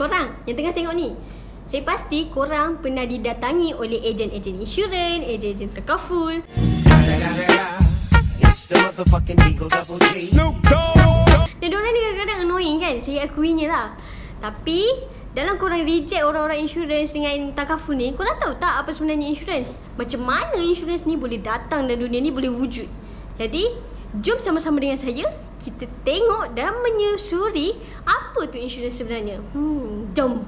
korang yang tengah tengok ni, saya pasti korang pernah didatangi oleh ejen-ejen insurans, ejen-ejen takaful. Dan diorang ni kadang-kadang annoying kan, saya akuinya lah. Tapi dalam korang reject orang-orang insurans dengan takaful ni, korang tahu tak apa sebenarnya insurans? Macam mana insurans ni boleh datang dan dunia ni boleh wujud? Jadi jom sama-sama dengan saya, kita tengok dan menyusuri apa tu insurans sebenarnya. Jom.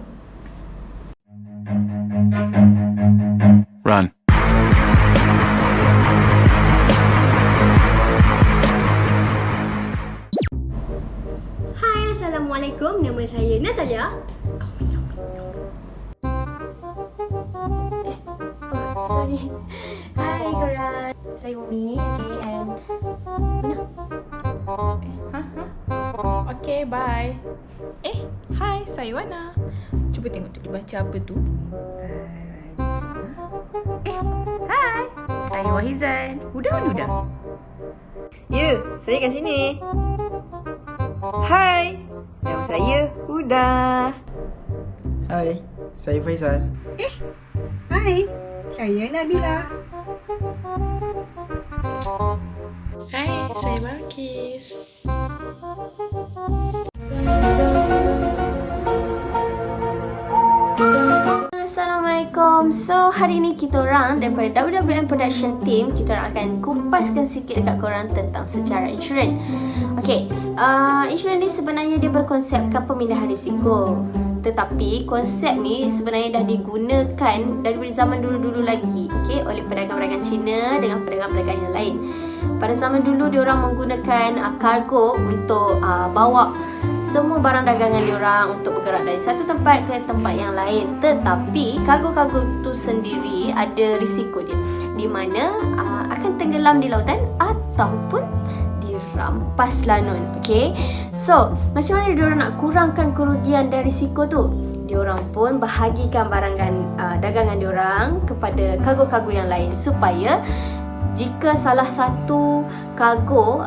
Run. Hai, Assalamualaikum. Nama saya Natalia. Sorry. Hai korang. Saya Umi. Okay, and Okay, bye. Hai, saya Wana. Cuba tengok tu, dia baca apa tu. Hai, saya Wahizan. Huda mana Huda? Ya, saya kat sini. Hai, nama saya Huda. Hai, saya Faisal. Hai, saya Nabila. Hai, saya Balkis. Assalamualaikum. So, hari ni kita orang daripada WWM Production Team, kita orang akan kupaskan sikit dekat korang tentang secara insurans. Okay, insurans ni sebenarnya dia berkonsepkan pemindahan risiko. Tetapi konsep ni sebenarnya dah digunakan daripada zaman dulu-dulu lagi, okay, oleh pedagang-pedagang Cina dengan pedagang-pedagang yang lain. Pada zaman dulu diorang menggunakan kargo untuk bawa semua barang dagangan diorang untuk bergerak dari satu tempat ke tempat yang lain. Tetapi kargo-kargo itu sendiri ada risiko dia, di mana akan tenggelam di lautan ataupun dirampas lanon. Okay, so macam mana diorang nak kurangkan kerugian dan risiko tu? Diorang pun bahagikan dagangan diorang kepada kargo-kargo yang lain, supaya jika salah satu kargo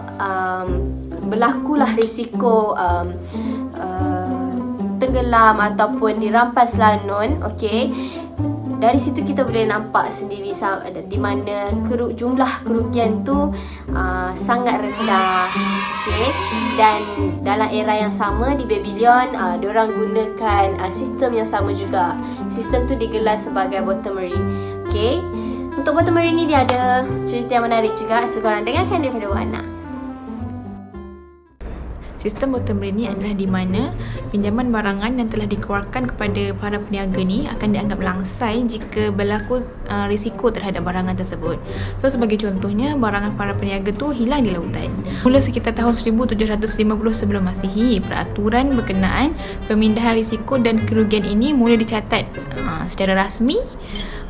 berlakulah risiko tenggelam ataupun dirampas lanon, okey, dari situ kita boleh nampak sendiri di mana jumlah kerugian tu sangat rendah, okey. Dan dalam era yang sama di Babylon, diorang gunakan sistem yang sama juga. Sistem tu digelar sebagai Bottomry, okey. Untuk Bottomry ni dia ada cerita yang menarik juga, so korang dengarkan daripada Wana. Sistem Bottomry ni adalah di mana pinjaman barangan yang telah dikeluarkan kepada para peniaga ni akan dianggap langsai jika berlaku risiko terhadap barangan tersebut. So sebagai contohnya, barangan para peniaga tu hilang di lautan. Mula sekitar tahun 1750 sebelum Masihi, peraturan berkenaan pemindahan risiko dan kerugian ini mula dicatat secara rasmi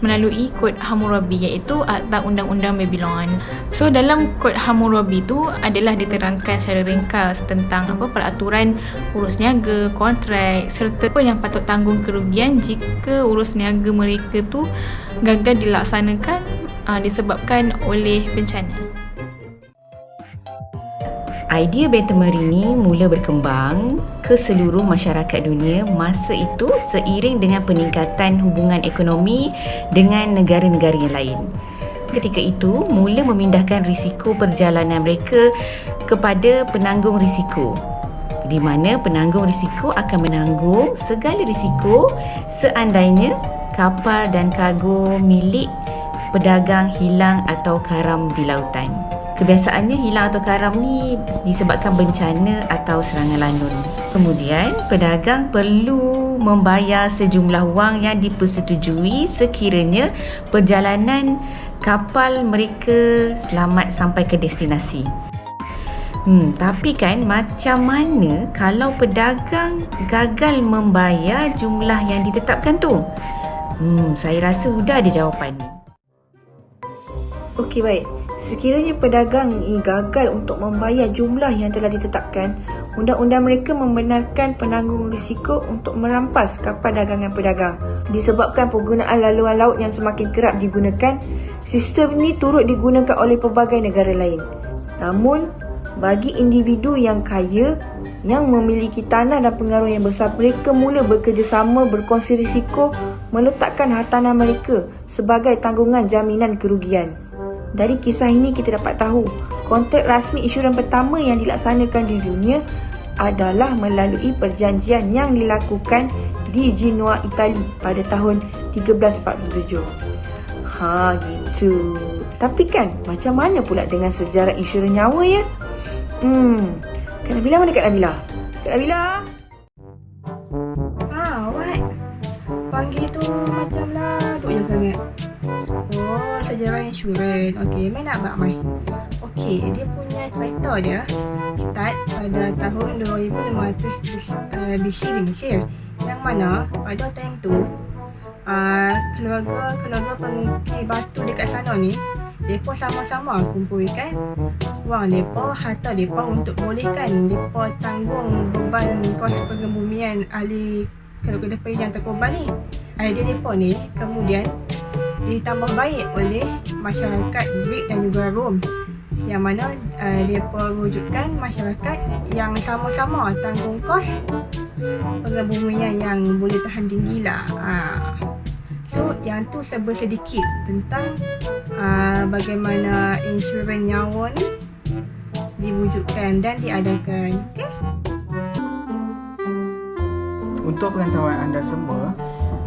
melalui Kod Hammurabi, iaitu Akta Undang-Undang Babylon. So dalam Kod Hammurabi tu adalah diterangkan secara ringkas tentang peraturan urus niaga, kontrak, serta apa yang patut tanggung kerugian jika urus niaga mereka tu gagal dilaksanakan disebabkan oleh bencana. Idea Bottomry ini mula berkembang ke seluruh masyarakat dunia masa itu seiring dengan peningkatan hubungan ekonomi dengan negara-negara yang lain. Ketika itu, mula memindahkan risiko perjalanan mereka kepada penanggung risiko, di mana penanggung risiko akan menanggung segala risiko seandainya kapal dan kargo milik pedagang hilang atau karam di lautan. Kebiasaannya hilang atau karam ni disebabkan bencana atau serangan lanon. Kemudian, pedagang perlu membayar sejumlah wang yang dipersetujui sekiranya perjalanan kapal mereka selamat sampai ke destinasi. Tapi kan macam mana kalau pedagang gagal membayar jumlah yang ditetapkan tu? Saya rasa Huda ada jawapan ni. Okey, baik. Sekiranya pedagang ini gagal untuk membayar jumlah yang telah ditetapkan, undang-undang mereka membenarkan penanggung risiko untuk merampas kapal dagangan pedagang. Disebabkan penggunaan laluan laut yang semakin kerap digunakan, sistem ini turut digunakan oleh pelbagai negara lain. Namun, Bagi individu yang kaya, yang memiliki tanah dan pengaruh yang besar, mereka mula bekerjasama berkongsi risiko meletakkan hartanah mereka sebagai tanggungan jaminan kerugian. Dari kisah ini kita dapat tahu, kontrak rasmi insurans pertama yang dilaksanakan di dunia adalah melalui perjanjian yang dilakukan di Genoa, Itali pada tahun 1347. Gitu. Tapi kan, macam mana pula dengan sejarah insurans nyawa ya? Kak Nabila mana Kak Nabila? Kak Nabila? What? Panggil tu macam laduk je sangat. Oh, sejarah insurans. Okey, Mai nak buat Mai. Okey, dia punya cerita dia start pada tahun 2500 BC di Mesir. Yang mana pada time tu keluarga pengukir batu dekat sana ni, mereka sama-sama kumpulkan wang mereka, harta mereka untuk bolehkan mereka tanggung beban kos pengebumian ahli keluarga yang terkorban ni. Idea mereka ni kemudian ditambah baik oleh masyarakat Greek dan juga Rom, yang mana mereka wujudkan masyarakat yang sama-sama tanggung kos pengebumian yang boleh tahan tinggi lah. So yang tu serba sedikit tentang bagaimana insurans nyawa ni diwujudkan dan diadakan. Okay? Untuk pengetahuan anda semua,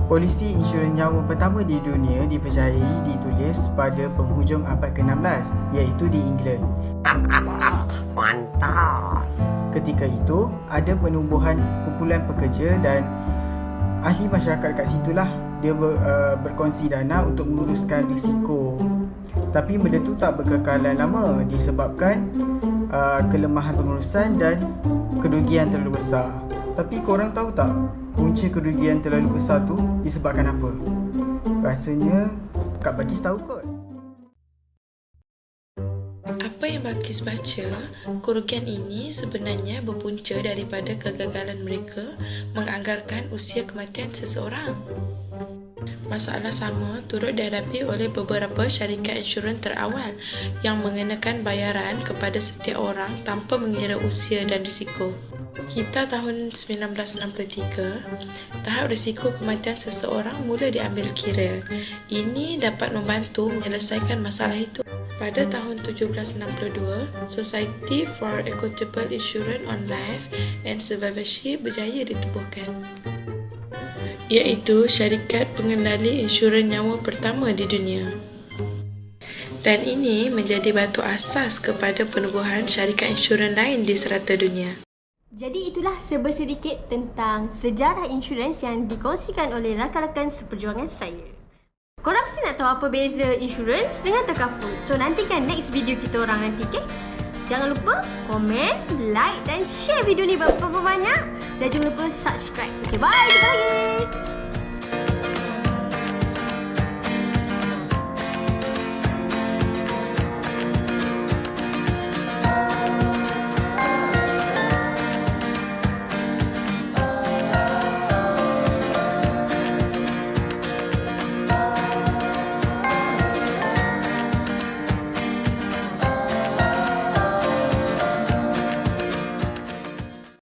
polisi insurans nyawa pertama di dunia dipercayai ditulis pada penghujung abad ke-16, iaitu di England. Mantap. Ketika itu, ada penumbuhan kumpulan pekerja dan ahli masyarakat kat situlah dia berkongsi dana untuk menguruskan risiko. Tapi benda tu tak berkekalan lama disebabkan kelemahan pengurusan dan kerugian terlalu besar. Tapi korang tahu tak punca kerugian terlalu besar tu disebabkan apa? Rasanya Kak Bagis tahu kot. Apa yang Bakis baca, kerugian ini sebenarnya berpunca daripada kegagalan mereka menganggarkan usia kematian seseorang. Masalah sama turut dihadapi oleh beberapa syarikat insurans terawal yang mengenakan bayaran kepada setiap orang tanpa mengira usia dan risiko. Kita tahun 1963, tahap risiko kematian seseorang mula diambil kira. Ini dapat membantu menyelesaikan masalah itu. Pada tahun 1762, Society for Equitable Insurance on Life and Survivorship berjaya ditubuhkan, iaitu syarikat pengendali insurans nyawa pertama di dunia. Dan ini menjadi batu asas kepada penubuhan syarikat insurans lain di serata dunia. Jadi itulah serba sedikit tentang sejarah insurans yang dikongsikan oleh rakan-rakan seperjuangan saya. Korang mesti nak tahu apa beza insurans dengan takaful. So nantikan next video kita orang nanti, okay? Jangan lupa komen, like dan share video ni berapa banyak. Dan jangan lupa subscribe. Okay, bye. Jumpa lagi.